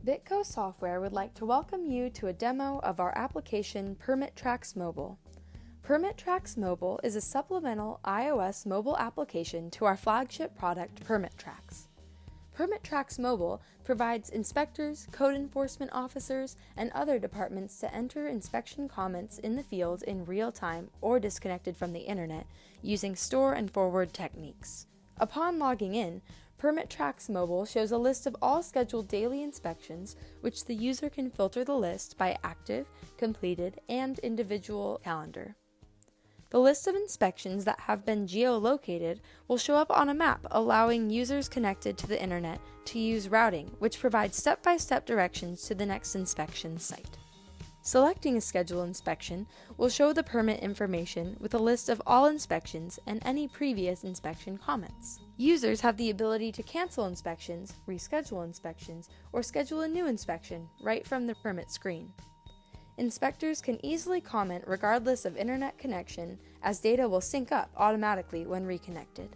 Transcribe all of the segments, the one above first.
Bitco Software would like to welcome you to a demo of our application PermitTrax Mobile. PermitTrax Mobile is a supplemental iOS mobile application to our flagship product PermitTrax. PermitTrax Mobile provides inspectors, code enforcement officers, and other departments to enter inspection comments in the field in real time or disconnected from the internet using store and forward techniques. Upon logging in, PermitTrax Mobile shows a list of all scheduled daily inspections, which the user can filter the list by active, completed, and individual calendar. The list of inspections that have been geolocated will show up on a map, allowing users connected to the internet to use routing, which provides step-by-step directions to the next inspection site. Selecting a scheduled inspection will show the permit information with a list of all inspections and any previous inspection comments. Users have the ability to cancel inspections, reschedule inspections, or schedule a new inspection right from the permit screen. Inspectors can easily comment regardless of internet connection, as data will sync up automatically when reconnected.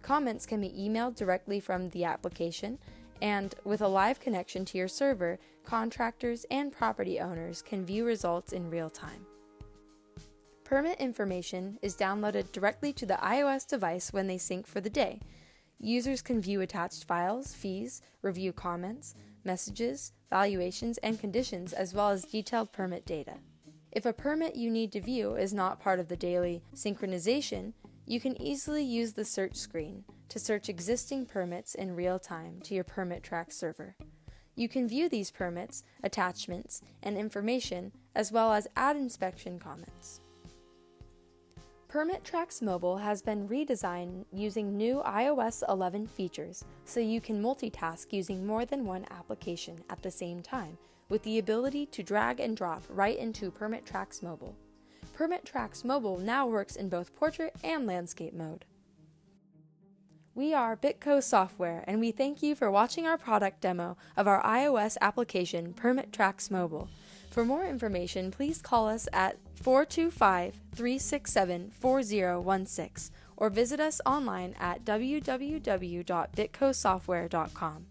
Comments can be emailed directly from the application, and with a live connection to your server, contractors and property owners can view results in real time. Permit information is downloaded directly to the iOS device when they sync for the day. Users can view attached files, fees, review comments, messages, valuations, and conditions, as well as detailed permit data. If a permit you need to view is not part of the daily synchronization, you can easily use the search screen to search existing permits in real time to your PermitTrax server. You can view these permits, attachments, and information, as well as add inspection comments. PermitTrax Mobile has been redesigned using new iOS 11 features, so you can multitask using more than one application at the same time, with the ability to drag and drop right into PermitTrax Mobile. PermitTrax Mobile now works in both portrait and landscape mode. We are Bitco Software, and we thank you for watching our product demo of our iOS application PermitTrax Mobile. For more information, please call us at 425-367-4016 or visit us online at www.bitcosoftware.com.